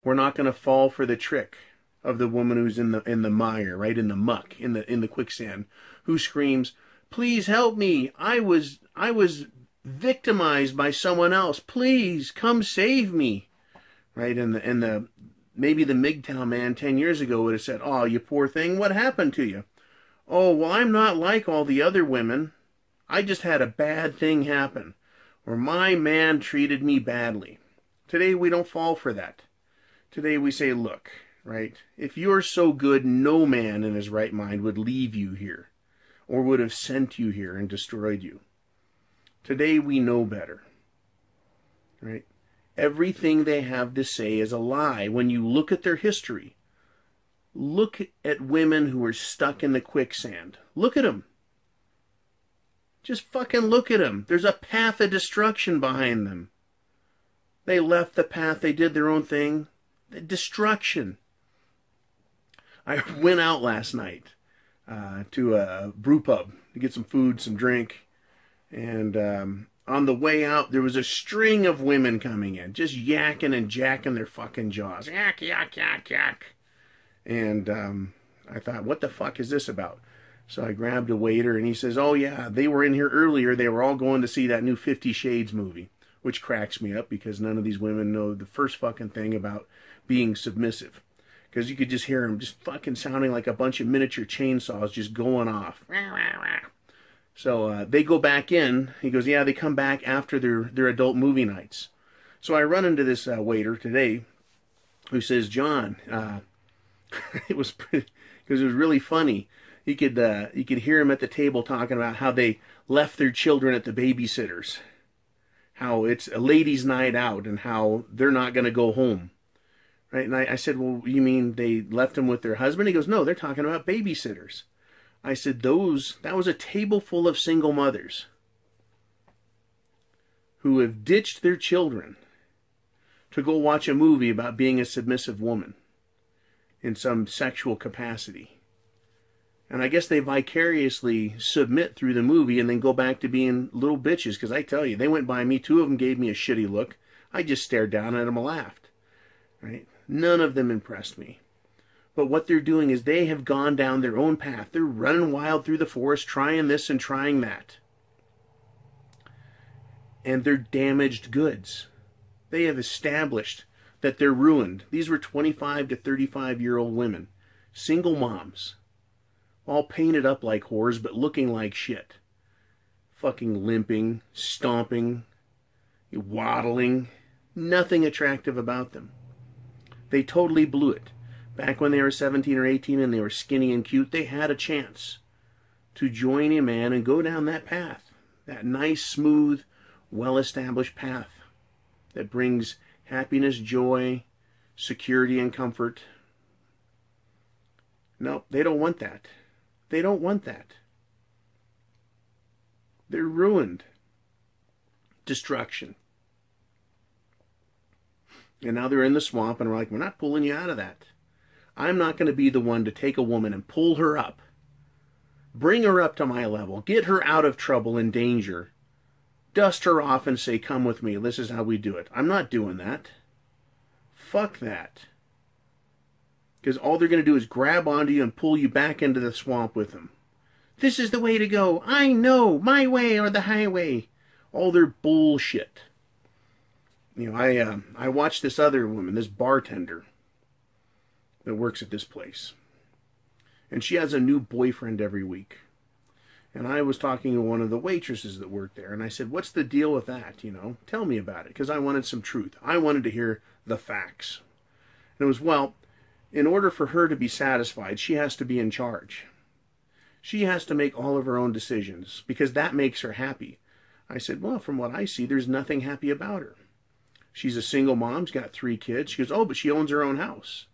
We're not going to fall for the trick of the woman who's in the mire, right, in the muck, in the quicksand, who screams, "Please help me! I was victimized by someone else. Please come save me!" Right, and the maybe the Mgtow man 10 years ago would have said, "Oh, you poor thing, what happened to you?" "Oh, well, I'm not like all the other women. I just had a bad thing happen, or my man treated me badly." Today we don't fall for that. Today we say, look, right, if you're so good, no man in his right mind would leave you here or would have sent you here and destroyed you. Today we know better, right? Everything they have to say is a lie. When you look at their history, look at women who are stuck in the quicksand. Look at them. Just fucking look at them. There's a path of destruction behind them. They left the path. They did their own thing. The destruction. I went out last night to a brew pub to get some food, some drink. And on the way out, there was a string of women coming in, just yakking and jacking their fucking jaws. Yak, yak, yak, yak. And I thought, what the fuck is this about? So I grabbed a waiter, and he says, "Oh, yeah, they were in here earlier. They were all going to see that new 50 Shades movie," which cracks me up because none of these women know the first fucking thing about being submissive. Because you could just hear them just fucking sounding like a bunch of miniature chainsaws just going off. So they go back in. He goes, "Yeah, they come back after their adult movie nights." So I run into this waiter today who says, "John," it was pretty, because it was really funny. You could hear him at the table talking about how they left their children at the babysitter's, how it's a ladies' night out, and how they're not going to go home, right? And I said, "Well, you mean they left them with their husband?" He goes, "No, they're talking about babysitters." I said, that was a table full of single mothers who have ditched their children to go watch a movie about being a submissive woman in some sexual capacity. And I guess they vicariously submit through the movie and then go back to being little bitches. Because I tell you, they went by me. 2 of them gave me a shitty look. I just stared down at them and laughed. Right? None of them impressed me. But what they're doing is they have gone down their own path. They're running wild through the forest, trying this and trying that. And they're damaged goods. They have established that they're ruined. These were 25 to 35-year-old women. Single moms. All painted up like whores, but looking like shit. Fucking limping, stomping, waddling. Nothing attractive about them. They totally blew it. Back when they were 17 or 18 and they were skinny and cute, they had a chance to join a man and go down that path. That nice, smooth, well-established path that brings happiness, joy, security, and comfort. No, they don't want that. They don't want that. They're ruined. Destruction. And now they're in the swamp and we're like, we're not pulling you out of that. I'm not going to be the one to take a woman and pull her up. Bring her up to my level. Get her out of trouble and danger. Dust her off and say, "Come with me. This is how we do it." I'm not doing that. Fuck that. Because all they're going to do is grab onto you and pull you back into the swamp with them. This is the way to go. I know. My way or the highway. All their bullshit. You know, I watched this other woman, this bartender that works at this place. And she has a new boyfriend every week. And I was talking to one of the waitresses that worked there. And I said, "What's the deal with that? You know, tell me about it." Because I wanted some truth. I wanted to hear the facts. And it was, well, in order for her to be satisfied, she has to be in charge. She has to make all of her own decisions because that makes her happy. I said, "Well, from what I see, there's nothing happy about her. She's a single mom. She's got 3 kids. She goes, "Oh, but she owns her own house."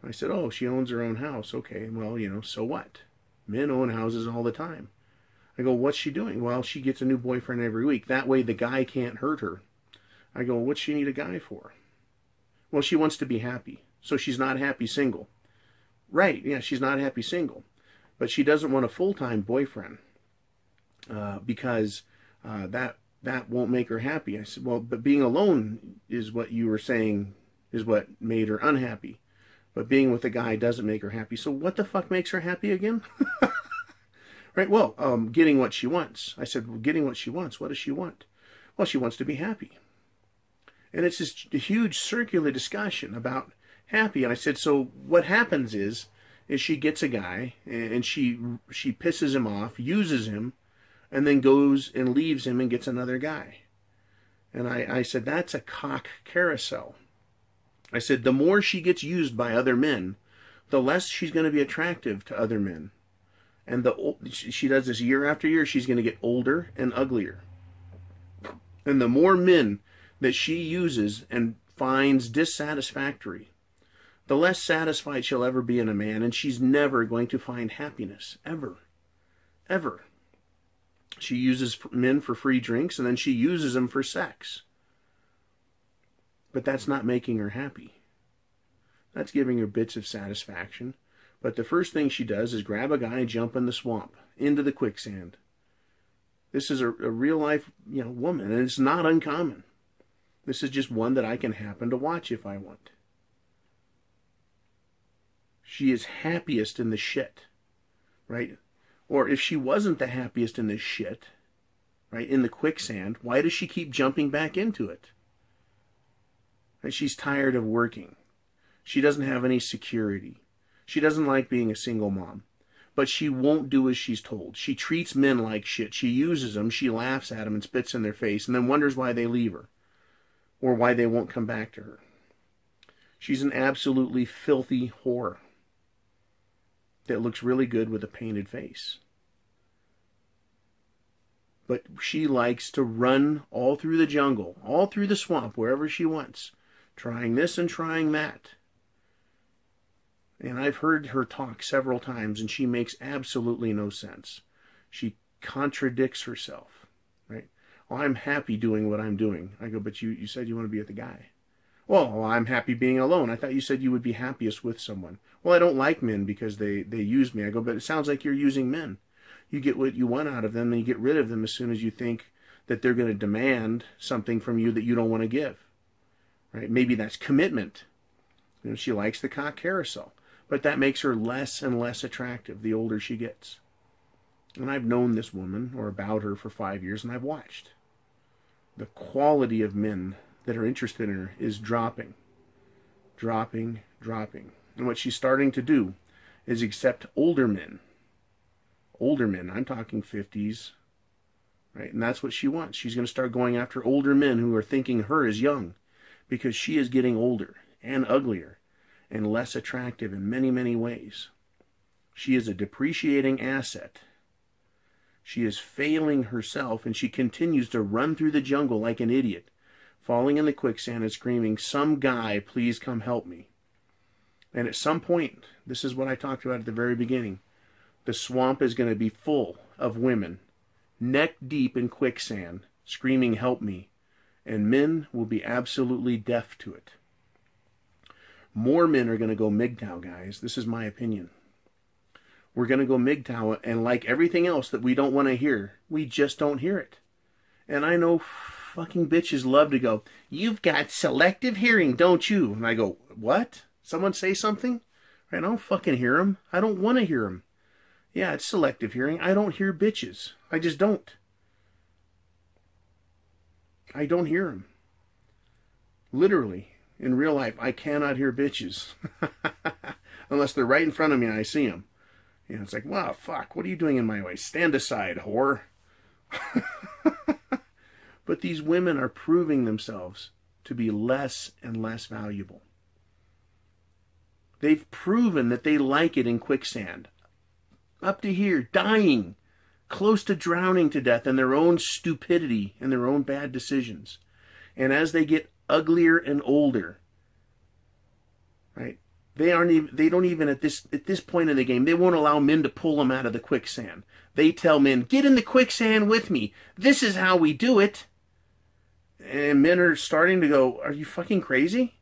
I said, "Oh, she owns her own house. Okay, well, you know, so what? Men own houses all the time." I go, "What's she doing?" "Well, she gets a new boyfriend every week. That way the guy can't hurt her." I go, "What's she need a guy for?" "Well, she wants to be happy. So she's not happy single." "Right, yeah, she's not happy single. But she doesn't want a full-time boyfriend because that won't make her happy." I said, "Well, but being alone is what you were saying is what made her unhappy. But being with a guy doesn't make her happy. So what the fuck makes her happy again? Right? Well, getting what she wants. I said, well, getting what she wants. What does she want? Well, she wants to be happy. And it's this huge circular discussion about happy. And I said, so what happens is she gets a guy and she pisses him off, uses him, and then goes and leaves him and gets another guy. And I said, that's a cock carousel. I said, the more she gets used by other men, the less she's going to be attractive to other men. And she does this year after year, she's going to get older and uglier. And the more men that she uses and finds dissatisfactory, the less satisfied she'll ever be in a man, and she's never going to find happiness. Ever. Ever. She uses men for free drinks, and then she uses them for sex. But that's not making her happy. That's giving her bits of satisfaction. But the first thing she does is grab a guy and jump in the swamp, into the quicksand. This is a real-life, woman, and it's not uncommon. This is just one that I can happen to watch if I want. She is happiest in the shit, right? Or if she wasn't the happiest in the shit, right, in the quicksand, why does she keep jumping back into it? Right? She's tired of working. She doesn't have any security. She doesn't like being a single mom. But she won't do as she's told. She treats men like shit. She uses them. She laughs at them and spits in their face and then wonders why they leave her or why they won't come back to her. She's an absolutely filthy whore that looks really good with a painted face. But she likes to run all through the jungle, all through the swamp, wherever she wants, trying this and trying that. And I've heard her talk several times, and she makes absolutely no sense. She contradicts herself, right? Oh, I'm happy doing what I'm doing. I go, but you said you want to be with a guy. Well, I'm happy being alone. I thought you said you would be happiest with someone. Well, I don't like men because they use me. I go, but it sounds like you're using men. You get what you want out of them, and you get rid of them as soon as you think that they're going to demand something from you that you don't want to give, right? Maybe that's commitment. She likes the cock carousel. But that makes her less and less attractive the older she gets. And I've known this woman, or about her, for 5 years, and I've watched. The quality of men that are interested in her is dropping. Dropping, dropping. And what she's starting to do is accept older men. Older men, I'm talking 50s. Right? And that's what she wants. She's going to start going after older men who are thinking her as young. Because she is getting older and uglier and less attractive in many, many ways. She is a depreciating asset. She is failing herself, and she continues to run through the jungle like an idiot, falling in the quicksand and screaming, "Some guy, please come help me." And at some point, this is what I talked about at the very beginning, the swamp is going to be full of women, neck deep in quicksand, screaming, "Help me." And men will be absolutely deaf to it. More men are going to go Mgtow, guys. This is my opinion. We're going to go Mgtow, and like everything else that we don't want to hear, we just don't hear it. And I know fucking bitches love to go, "You've got selective hearing, don't you?" And I go, what? Someone say something? I don't fucking hear them. I don't want to hear them. Yeah, it's selective hearing. I don't hear bitches. I just don't. I don't hear them. Literally. In real life, I cannot hear bitches. Unless they're right in front of me and I see them. It's like, wow, fuck, what are you doing in my way? Stand aside, whore. But these women are proving themselves to be less and less valuable. They've proven that they like it in quicksand. Up to here, dying, close to drowning to death in their own stupidity and their own bad decisions. And as they get uglier and older, right? They don't even at this point in the game, they won't allow men to pull them out of the quicksand. They tell men, "Get in the quicksand with me. This is how we do it." And men are starting to go, "Are you fucking crazy?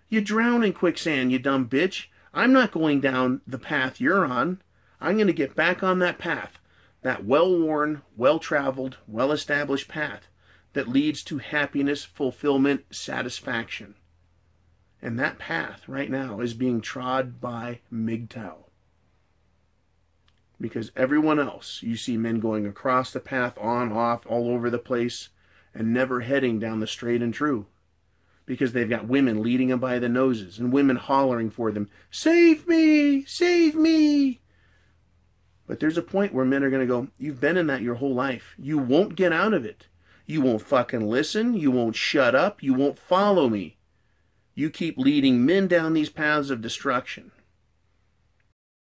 You drown in quicksand, you dumb bitch. I'm not going down the path you're on. I'm going to get back on that path. That well-worn, well-traveled, well-established path that leads to happiness, fulfillment, satisfaction." And that path right now is being trod by Mgtow. Because everyone else, you see men going across the path, on, off, all over the place, and never heading down the straight and true. Because they've got women leading them by the noses, and women hollering for them, "Save me! Save me!" But there's a point where men are going to go, "You've been in that your whole life. You won't get out of it. You won't fucking listen. You won't shut up. You won't follow me. You keep leading men down these paths of destruction.